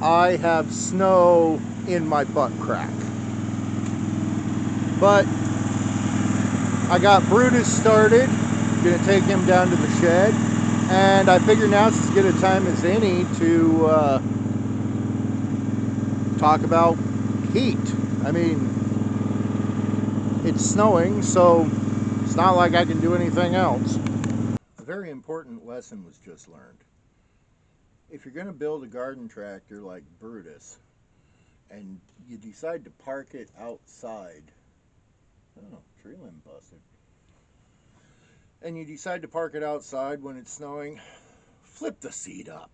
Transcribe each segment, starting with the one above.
I have snow in my butt crack. But I got Brutus started. Gonna take him down to the shed. And I figure now's as good a time as any to talk about heat. I mean, it's snowing, so it's not like I can do anything else. A very important lesson was just learned. If you're going to build a garden tractor like Brutus and you decide to park it outside, oh, tree limb busted, and you decide to park it outside when it's snowing, flip the seat up.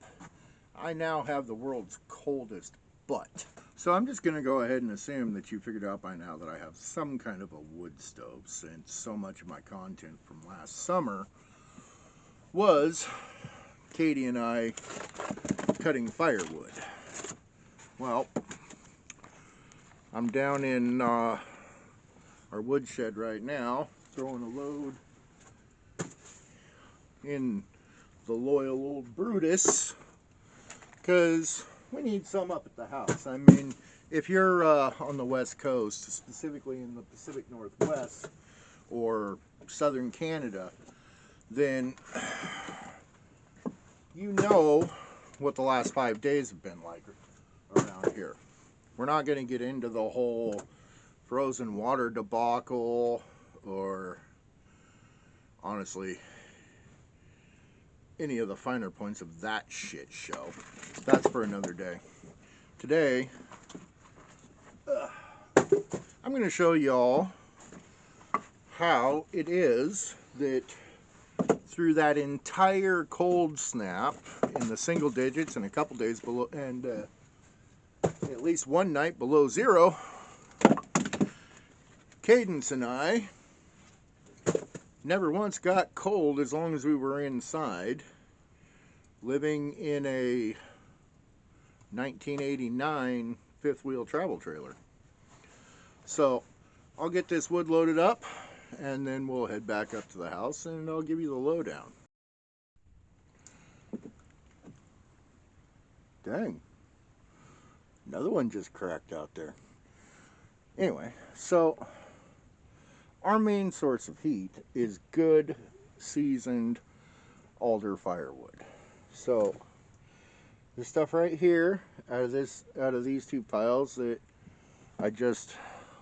I now have the world's coldest butt. So I'm just going to go ahead and assume that you figured out by now that I have some kind of a wood stove, since so much of my content from last summer was Katie and I cutting firewood. Well, I'm down in our woodshed right now, throwing a load in the loyal old Brutus, because we need some up at the house. I mean, if you're on the West Coast, specifically in the Pacific Northwest or Southern Canada, then you know what the last 5 days have been like around here. We're not going to get into the whole frozen water debacle or, honestly, any of the finer points of that shit show. That's for another day. Today, I'm going to show y'all how it is that through that entire cold snap in the single digits and a couple days below, and at least one night below zero, Cadence and I never once got cold as long as we were inside, living in a 1989 fifth wheel travel trailer. So I'll get this wood loaded up and then we'll head back up to the house and I'll give you the lowdown. Dang, another one just cracked out there. Anyway, so our main source of heat is good seasoned alder firewood. So this stuff right here, out of these two piles that I just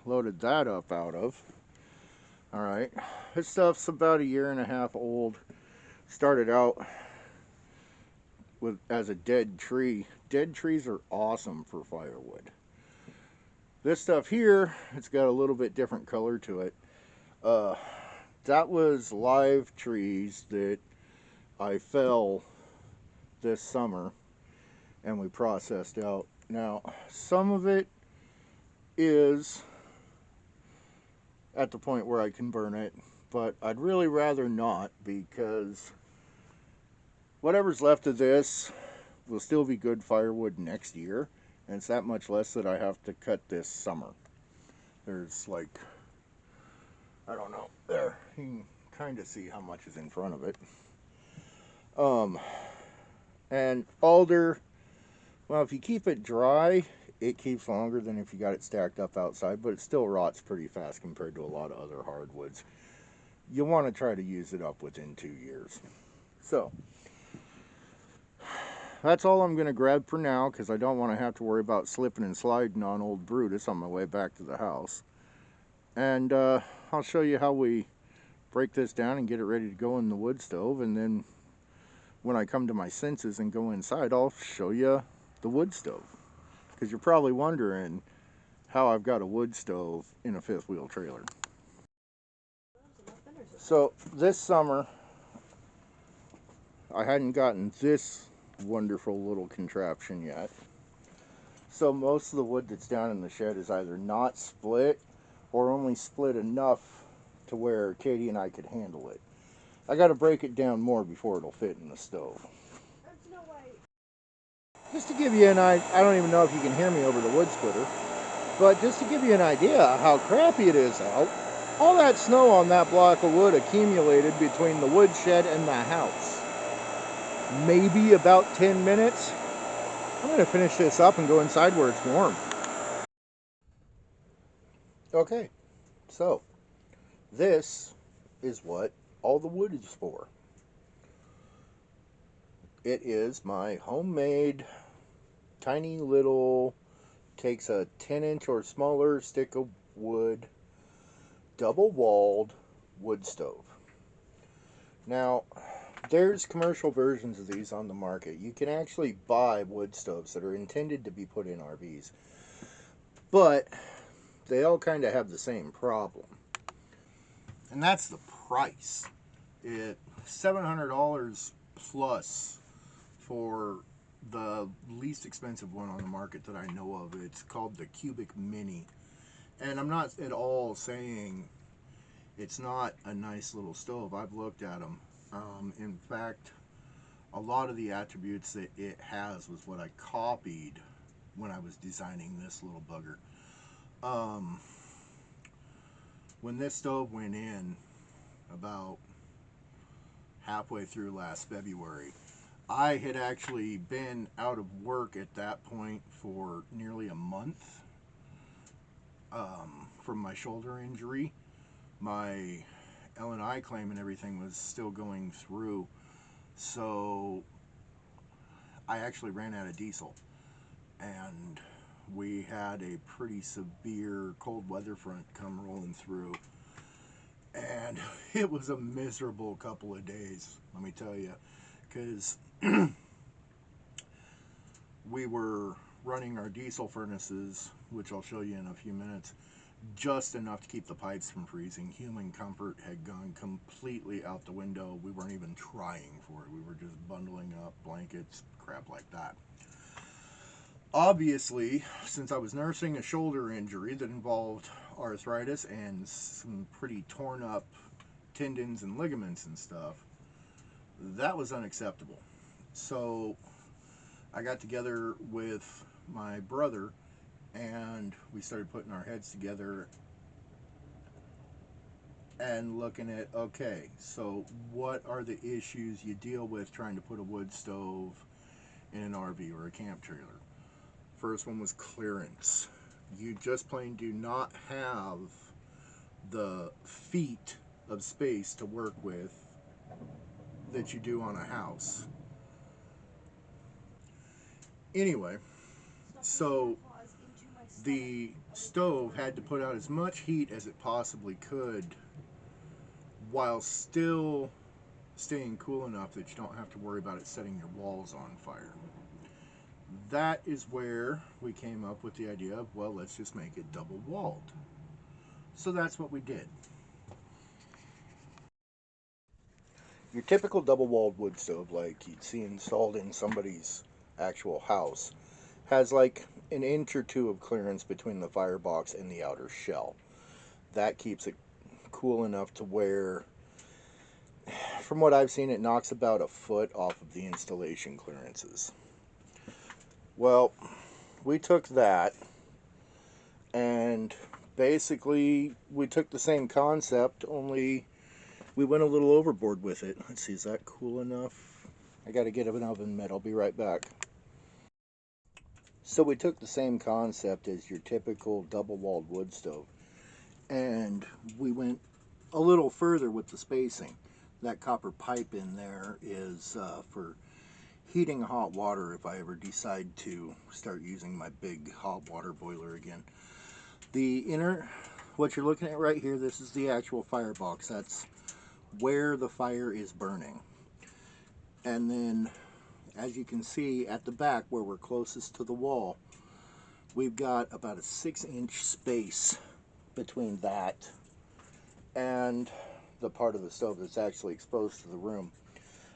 loaded that up out of. All right, this stuff's about 1.5 years old. Started out as a dead tree. Dead trees are awesome for firewood. This stuff here, it's got a little bit different color to it. That was live trees that I fell this summer and we processed out. Now, some of it is at the point where I can burn it, but I'd really rather not, because whatever's left of this will still be good firewood next year, and it's that much less that I have to cut this summer. There's like, I don't know, there, you can kind of see how much is in front of it. And alder, well, if you keep it dry, it keeps longer than if you got it stacked up outside, but it still rots pretty fast compared to a lot of other hardwoods. You want to try to use it up within 2 years. So that's all I'm going to grab for now, because I don't want to have to worry about slipping and sliding on old Brutus on my way back to the house. And I'll show you how we break this down and get it ready to go in the wood stove, and then when I come to my senses and go inside, I'll show you the wood stove, because you're probably wondering how I've got a wood stove in a fifth wheel trailer. So this summer I hadn't gotten this wonderful little contraption yet, so most of the wood that's down in the shed is either not split or only split enough to where Katie and I could handle it. I got to break it down more before it'll fit in the stove. Just to give you an idea, I don't even know if you can hear me over the wood splitter, but just to give you an idea how crappy it is out, all that snow on that block of wood accumulated between the woodshed and the house. Maybe about 10 minutes. I'm going to finish this up and go inside where it's warm. Okay, so this is what all the wood is for. It is my homemade, tiny little, takes a 10-inch or smaller stick of wood, double-walled wood stove. Now, there's commercial versions of these on the market. You can actually buy wood stoves that are intended to be put in RVs, but they all kind of have the same problem, and that's the price. It's $700 plus for the least expensive one on the market that I know of. It's called the Cubic Mini, and I'm not at all saying it's not a nice little stove. I've looked at them. In fact, a lot of the attributes that it has was what I copied when I was designing this little bugger. When this stove went in about halfway through last February, I had actually been out of work at that point for nearly a month from my shoulder injury. My L&I claim and everything was still going through, so I actually ran out of diesel, and we had a pretty severe cold weather front come rolling through, and it was a miserable couple of days, let me tell you, because we were running our diesel furnaces, which I'll show you in a few minutes, just enough to keep the pipes from freezing. Human comfort had gone completely out the window. We weren't even trying for it. We were just bundling up blankets, crap like that. Obviously, since I was nursing a shoulder injury that involved arthritis and some pretty torn up tendons and ligaments and stuff, that was unacceptable. So I got together with my brother and we started putting our heads together and looking at, okay, so what are the issues you deal with trying to put a wood stove in an RV or a camp trailer? First one was clearance. You just plain do not have the feet of space to work with that you do on a house. Anyway, so the stove had to put out as much heat as it possibly could while still staying cool enough that you don't have to worry about it setting your walls on fire. That is where we came up with the idea of, well, let's just make it double walled. So that's what we did. Your typical double walled wood stove, like you'd see installed in somebody's actual house, has like an inch or two of clearance between the firebox and the outer shell. That keeps it cool enough to where, from what I've seen, it knocks about a foot off of the installation clearances. Well, we took that and basically we took the same concept, only we went a little overboard with it. Let's see, is that cool enough? I gotta get an oven mitt. I'll be right back. So we took the same concept as your typical double-walled wood stove, and we went a little further with the spacing. That copper pipe in there is for heating hot water if I ever decide to start using my big hot water boiler again. The inner, what you're looking at right here, this is the actual firebox. That's where the fire is burning. And then, as you can see at the back where we're closest to the wall, we've got about a 6-inch space between that and the part of the stove that's actually exposed to the room.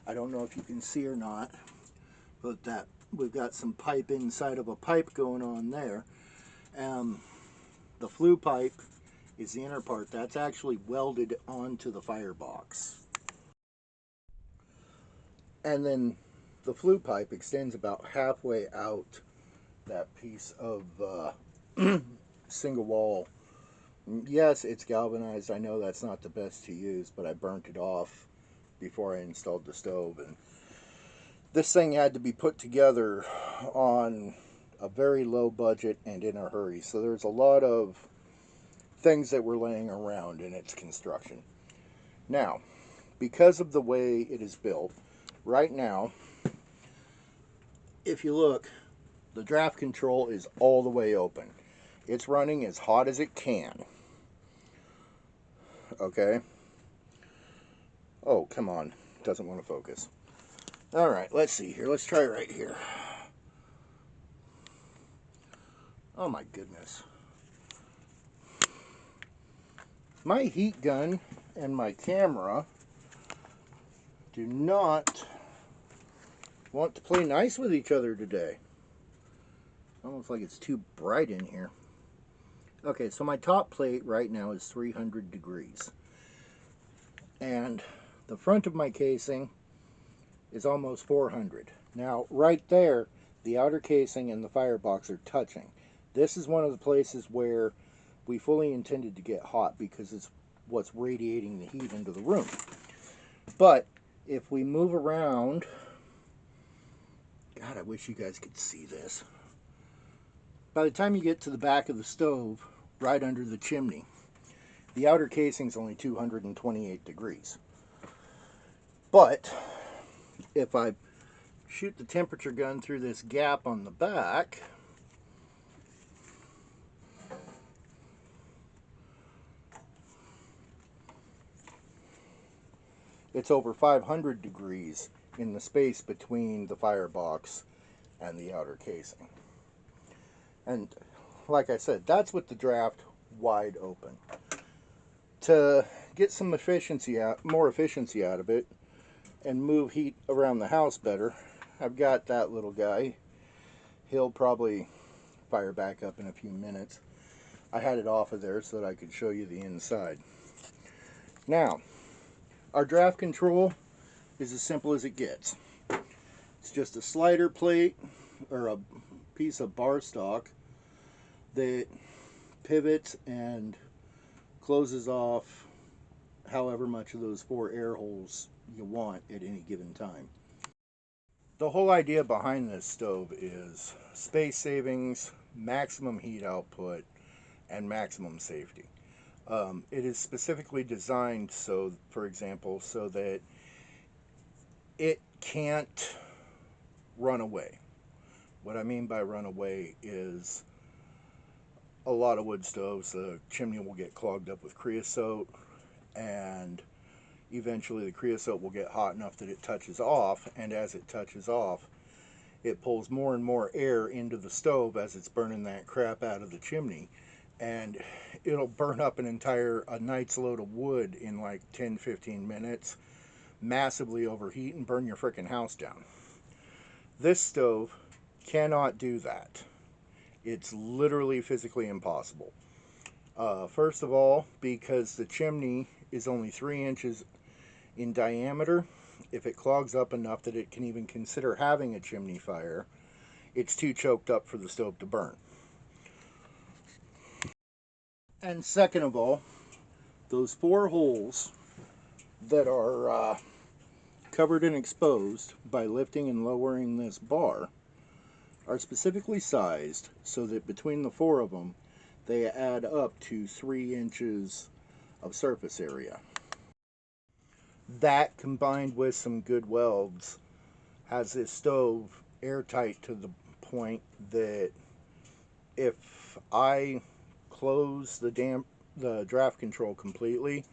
I don't know if you can see or not, but that we've got some pipe inside of a pipe going on there. The flue pipe is the inner part that's actually welded onto the firebox. And then the flue pipe extends about halfway out that piece of single wall. Yes, it's galvanized. I know that's not the best to use, but I burnt it off before I installed the stove, and This thing had to be put together on a very low budget and in a hurry. So there's a lot of things that were laying around in its construction. Now, because of the way it is built, right now, if you look, the draft control is all the way open. It's running as hot as it can. Okay? Oh, come on. Doesn't want to focus. Alright, let's see here. Let's try right here. Oh my goodness. My heat gun and my camera do not want to play nice with each other today. Almost like it's too bright in here. Okay, so my top plate right now is 300 degrees. And the front of my casing is almost 400. Now, right there, the outer casing and the firebox are touching. This is one of the places where we fully intended to get hot because it's what's radiating the heat into the room. But if we move around, God, I wish you guys could see this. By the time you get to the back of the stove, right under the chimney, the outer casing is only 228 degrees. But if I shoot the temperature gun through this gap on the back, it's over 500 degrees in the space between the firebox and the outer casing. And like I said, that's with the draft wide open. To get some efficiency out, more efficiency out of it, and move heat around the house better, I've got that little guy. He'll probably fire back up in a few minutes. I had it off of there so that I could show you the inside. Now, our draft control is as simple as it gets. It's just a slider plate or a piece of bar stock that pivots and closes off however much of those 4 air holes you want at any given time. The whole idea behind this stove is space savings, maximum heat output, and maximum safety. It is specifically designed so, for example, so that it can't run away. What I mean by run away is a lot of wood stoves, the chimney will get clogged up with creosote, and eventually the creosote will get hot enough that it touches off, and as it touches off, it pulls more and more air into the stove as it's burning that crap out of the chimney, and it'll burn up a night's load of wood in like 10-15 minutes, massively overheat, and burn your frickin' house down. This stove cannot do that. It's literally physically impossible. First of all, because the chimney is only 3 inches in diameter, if it clogs up enough that it can even consider having a chimney fire, it's too choked up for the stove to burn. And second of all, those 4 holes that are covered and exposed by lifting and lowering this bar are specifically sized so that between the 4 of them, they add up to 3 inches of surface area. That, combined with some good welds, has this stove airtight to the point that if I close the draft control completely,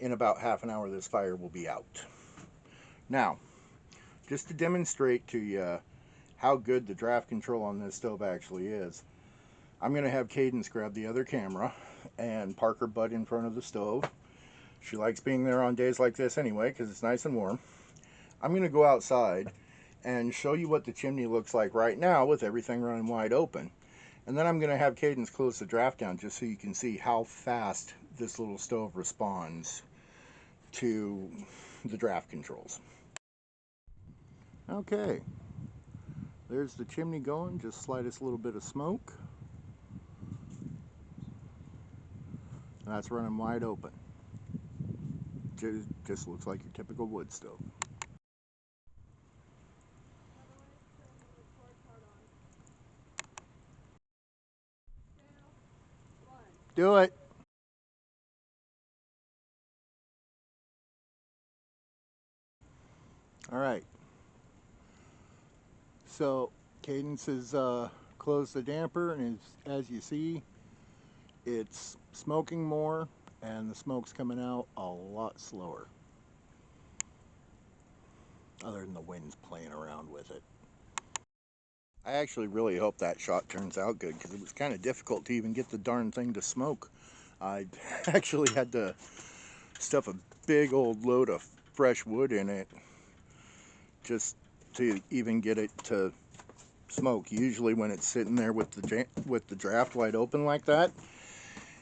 in about half an hour this fire will be out. Now, just to demonstrate to you how good the draft control on this stove actually is, I'm going to have Cadence grab the other camera and park her butt in front of the stove. She likes being there on days like this anyway because it's nice and warm. I'm going to go outside and show you what the chimney looks like right now with everything running wide open. And then I'm going to have Cadence close the draft down just so you can see how fast this little stove responds to the draft controls. Okay, there's the chimney going, just slightest little bit of smoke. That's running wide open. Just looks like your typical wood stove. Do it. All right. So Cadence has closed the damper, and as you see, it's smoking more, and the smoke's coming out a lot slower. Other than the wind's playing around with it. I actually really hope that shot turns out good because it was kind of difficult to even get the darn thing to smoke. I actually had to stuff a big old load of fresh wood in it just to even get it to smoke. Usually when it's sitting there with the draft wide open like that,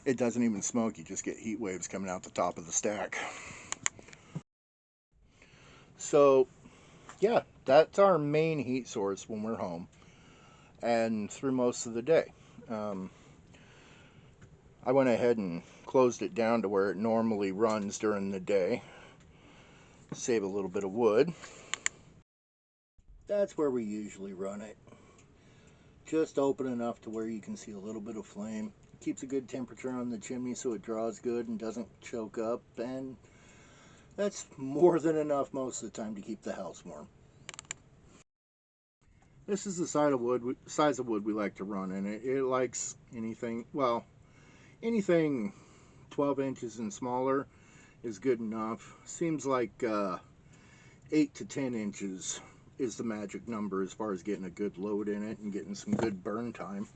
it doesn't even smoke. You just get heat waves coming out the top of the stack. So yeah, that's our main heat source when we're home and through most of the day. I went ahead and closed it down to where it normally runs during the day. Save a little bit of wood. That's where we usually run it. Just open enough to where you can see a little bit of flame. Keeps a good temperature on the chimney so it draws good and doesn't choke up, and that's more than enough most of the time to keep the house warm. This is the size of wood we like to run in it. It likes anything, well, anything 12 inches and smaller is good enough. Seems like 8 to 10 inches is the magic number as far as getting a good load in it and getting some good burn time.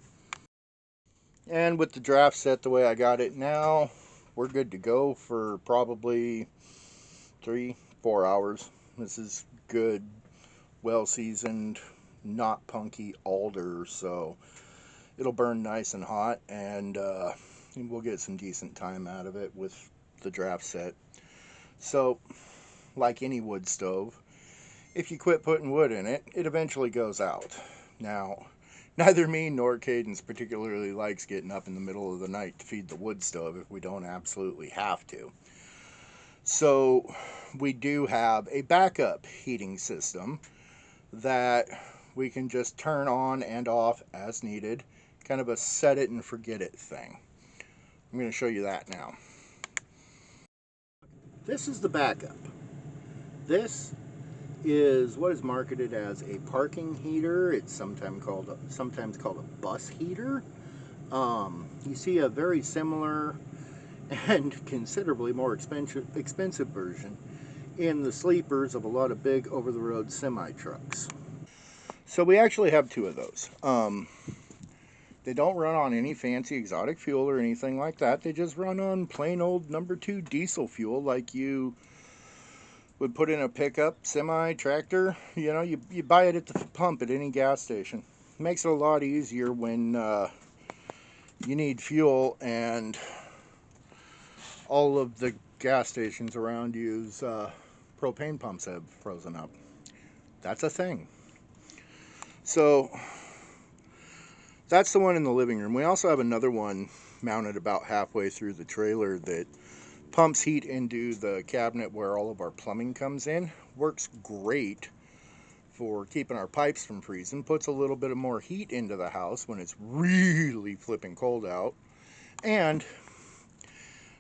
And with the draft set the way I got it now, we're good to go for probably 3-4 hours. This is good, well seasoned, not punky alder, so it'll burn nice and hot, and we'll get some decent time out of it with the draft set. So like any wood stove, if you quit putting wood in it, it eventually goes out. Now, neither me nor Cadence particularly likes getting up in the middle of the night to feed the wood stove if we don't absolutely have to. So we do have a backup heating system that we can just turn on and off as needed. Kind of a set it and forget it thing. I'm going to show you that now. This is the backup. This is what is marketed as a parking heater. It's sometimes called a bus heater. You see a very similar and considerably more expensive version in the sleepers of a lot of big over-the-road semi-trucks. So we actually have two of those. They don't run on any fancy exotic fuel or anything like that. They just run on plain old number 2 diesel fuel like you would put in a pickup, semi, tractor. You know, you buy it at the pump at any gas station. Makes it a lot easier when you need fuel and all of the gas stations around you's propane pumps have frozen up. That's a thing. So that's the one in the living room. We also have another one mounted about halfway through the trailer that pumps heat into the cabinet where all of our plumbing comes in. Works great for keeping our pipes from freezing. Puts a little bit of more heat into the house when it's really flipping cold out. And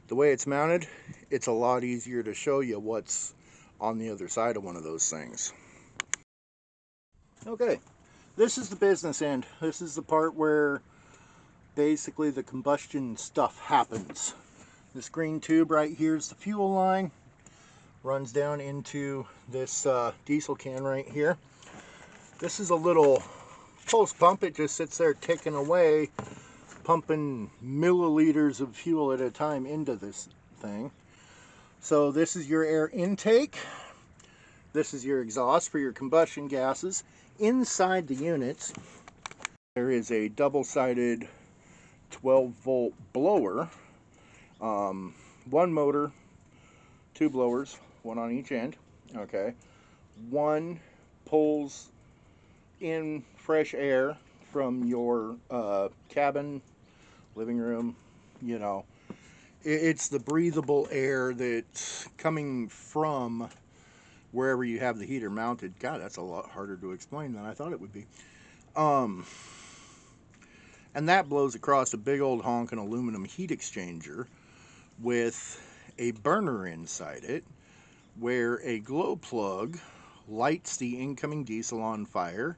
the way it's mounted, it's a lot easier to show you what's on the other side of one of those things. Okay, this is the business end. This is the part where basically the combustion stuff happens. This green tube right here is the fuel line. Runs down into this diesel can right here. This is a little pulse pump. It just sits there ticking away, pumping milliliters of fuel at a time into this thing. So this is your air intake. This is your exhaust for your combustion gases. Inside the units, there is a double-sided 12-volt blower. One motor, 2 blowers, one on each end. Okay. One pulls in fresh air from your cabin, living room, you know. It's the breathable air that's coming from wherever you have the heater mounted. God, that's a lot harder to explain than I thought it would be. And that blows across a big old honking aluminum heat exchanger with a burner inside it, where a glow plug lights the incoming diesel on fire,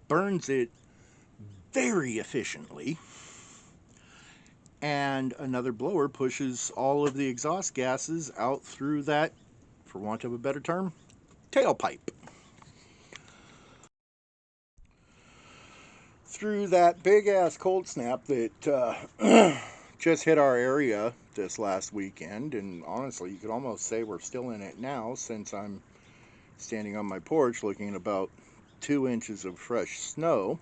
burns it very efficiently, and another blower pushes all of the exhaust gases out through that, for want of a better term, tailpipe. Through that big ass cold snap that just hit our area this last weekend, and honestly, you could almost say we're still in it now, since I'm standing on my porch looking at about 2 inches of fresh snow.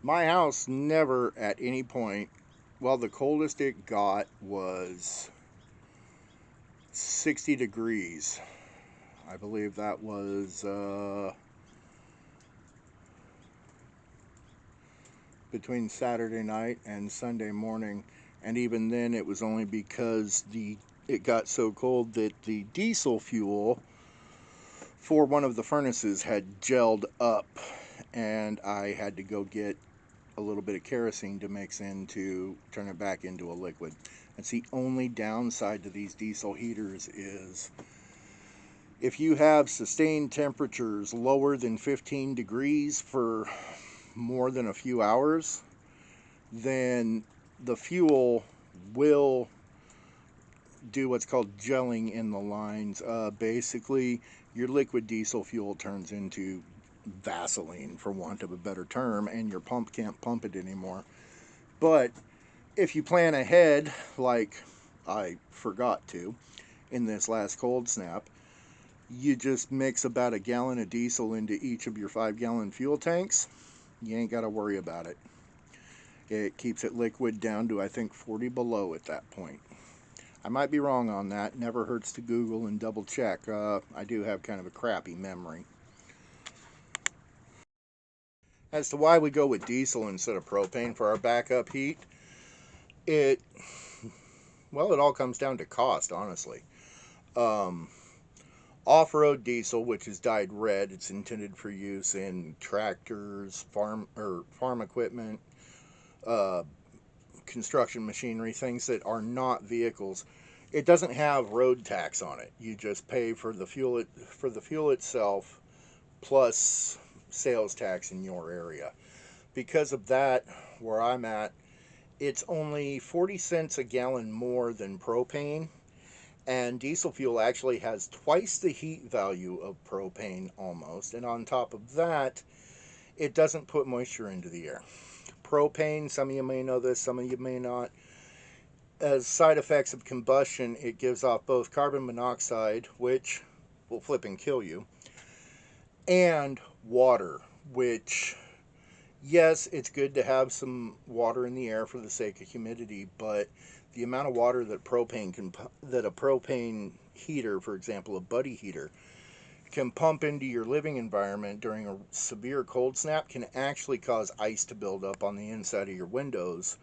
My house never at any point, well, the coldest it got was 60 degrees. I believe that was between Saturday night and Sunday morning, and even then it was only because it got so cold that the diesel fuel for one of the furnaces had gelled up, and I had to go get a little bit of kerosene to mix in to turn it back into a liquid. That's the only downside to these diesel heaters, is if you have sustained temperatures lower than 15 degrees for more than a few hours, then the fuel will do what's called gelling in the lines. Basically, your liquid diesel fuel turns into Vaseline, for want of a better term, and your pump can't pump it anymore. But if you plan ahead, like I forgot to in this last cold snap, you just mix about a gallon of diesel into each of your 5-gallon fuel tanks. You ain't got to worry about it. It keeps it liquid down to, I think, 40 below at that point. I might be wrong on that. Never hurts to Google and double check. I do have kind of a crappy memory. As to why we go with diesel instead of propane for our backup heat, it all comes down to cost, honestly. Off-road diesel, which is dyed red, it's intended for use in tractors, farm equipment, construction machinery, things that are not vehicles. It doesn't have road tax on it. You just pay for the fuel itself plus sales tax in your area. Because of that, where I'm at, it's only 40 cents a gallon more than propane, and diesel fuel actually has twice the heat value of propane almost, and on top of that, it doesn't put moisture into the air. Propane, some of you may know this, some of you may not, as side effects of combustion, it gives off both carbon monoxide, which will flip and kill you, and water, which, yes, it's good to have some water in the air for the sake of humidity, but the amount of water that a propane heater, for example, a buddy heater, can pump into your living environment during a severe cold snap can actually cause ice to build up on the inside of your windows,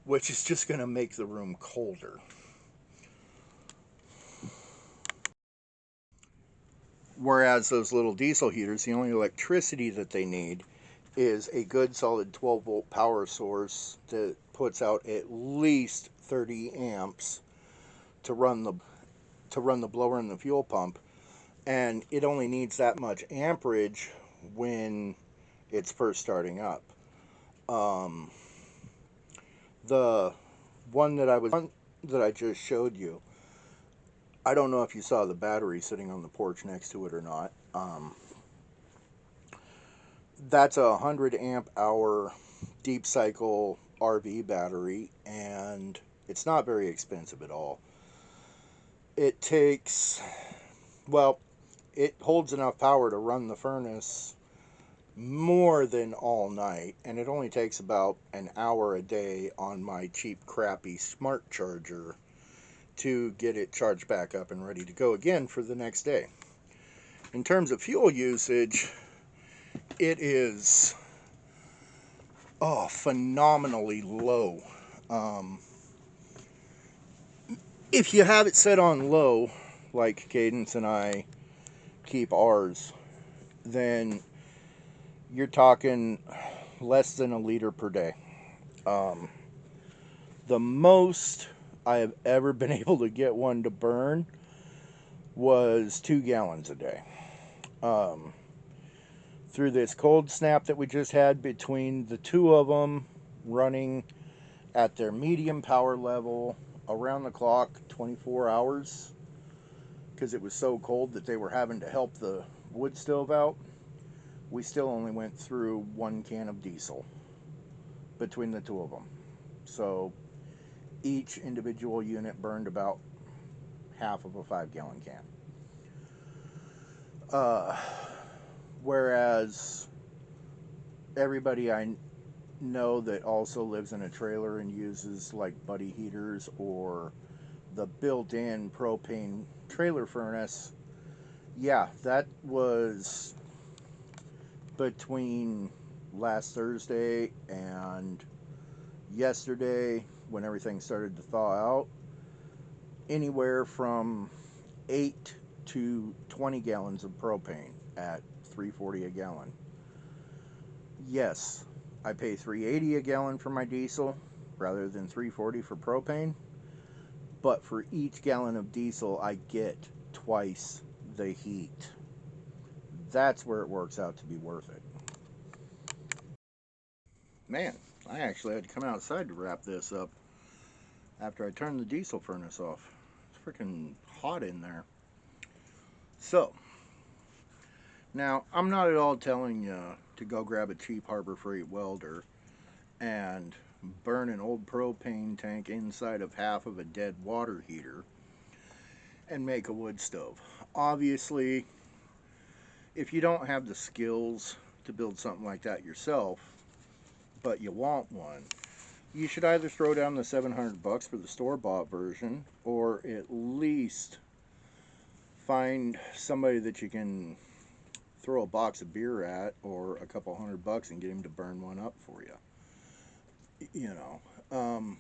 which is just going to make the room colder. Whereas those little diesel heaters, the only electricity that they need is a good solid 12-volt power source that puts out at least 30 amps to run the blower and the fuel pump, and it only needs that much amperage when it's first starting up. The one that I just showed you, I don't know if you saw the battery sitting on the porch next to it or not. That's a 100 amp hour deep cycle RV battery, and it's not very expensive at all. It takes, it holds enough power to run the furnace more than all night, and it only takes about an hour a day on my cheap crappy smart charger to get it charged back up and ready to go again for the next day. In terms of fuel usage, it is phenomenally low. If you have it set on low, like Cadence and I keep ours, then you're talking less than a liter per day. Um, the most I have ever been able to get one to burn was 2 gallons a day. Um, through this cold snap that we just had, between the two of them running at their medium power level around the clock, 24 hours, because it was so cold that they were having to help the wood stove out, we still only went through 1 can of diesel between the two of them. So each individual unit burned about half of a 5 gallon can. Uh, Whereas everybody I know that also lives in a trailer and uses like buddy heaters or the built-in propane trailer furnace, yeah, that was between last Thursday and yesterday, when everything started to thaw out, anywhere from 8 to 20 gallons of propane at $3.40 a gallon. Yes, I pay $3.80 a gallon for my diesel rather than $3.40 for propane, but for each gallon of diesel I get twice the heat. That's where it works out to be worth it. Man, I actually had to come outside to wrap this up after I turned the diesel furnace off. It's freaking hot in there. So, now I'm not at all telling you to go grab a cheap Harbor Freight welder and burn an old propane tank inside of half of a dead water heater and make a wood stove. Obviously, if you don't have the skills to build something like that yourself, but you want one, you should either throw down the $700 for the store-bought version, or at least find somebody that you can throw a box of beer at or a couple $100 and get him to burn one up for you. You know,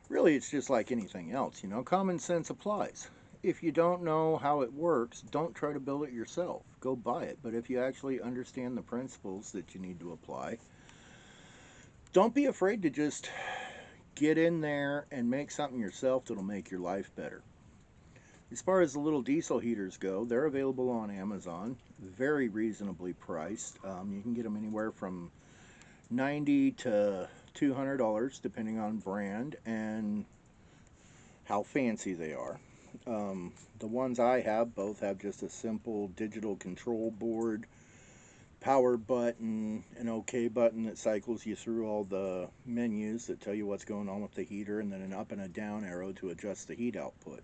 really, it's just like anything else. Common sense applies. If you don't know how it works, don't try to build it yourself. Go buy it. But if you actually understand the principles that you need to apply, don't be afraid to just get in there and make something yourself that'll make your life better. As far as the little diesel heaters go, they're available on Amazon, very reasonably priced. You can get them anywhere from $90 to $200, depending on brand and how fancy they are. The ones I have both have just a simple digital control board, power button, an OK button that cycles you through all the menus that tell you what's going on with the heater, and then an up and a down arrow to adjust the heat output.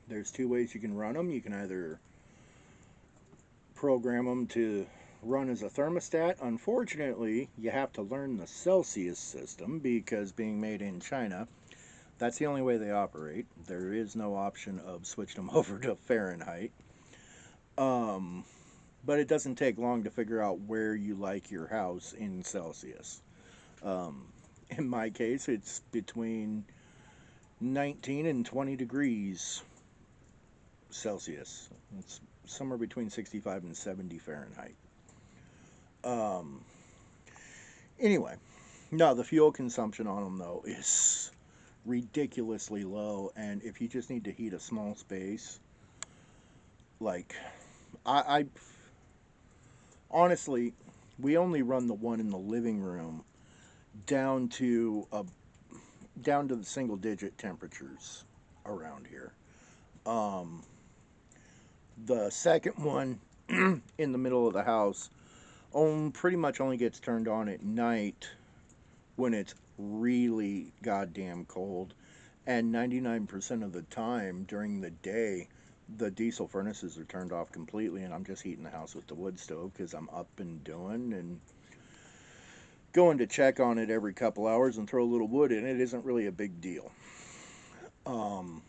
There's two ways you can run them. You can either program them to run as a thermostat. Unfortunately, you have to learn the Celsius system because, being made in China, that's the only way they operate. There is no option of switching them over to Fahrenheit. But it doesn't take long to figure out where you like your house in Celsius. Um, in my case, it's between 19 and 20 degrees Celsius. It's somewhere between 65 and 70 Fahrenheit. Um, anyway, no, the fuel consumption on them, though, is ridiculously low. And if you just need to heat a small space, like, I honestly, we only run the one in the living room down to the single digit temperatures around here. Um, the second one in the middle of the house pretty much only gets turned on at night when it's really goddamn cold, and 99% of the time during the day the diesel furnaces are turned off completely, and I'm just heating the house with the wood stove because I'm up and doing and going to check on it every couple hours and throw a little wood in it isn't really a big deal. Um,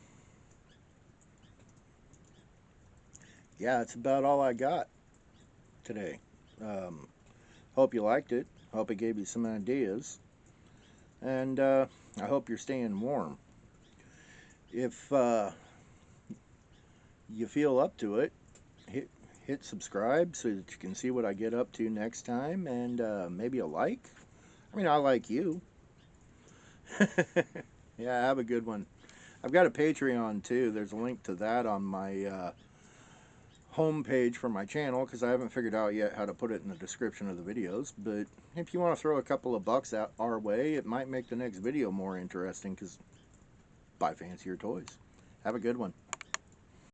yeah, that's about all I got today. Um, Hope you liked it. Hope it gave you some ideas. And I hope you're staying warm. If you feel up to it, hit hit subscribe so that you can see what I get up to next time, and maybe a like. I mean, I like you. Yeah, have a good one. I've got a Patreon too. There's a link to that on my home page for my channel, because I haven't figured out yet how to put it in the description of the videos. But if you want to throw a couple of bucks out our way, it might make the next video more interesting, because buy fancier toys. Have a good one.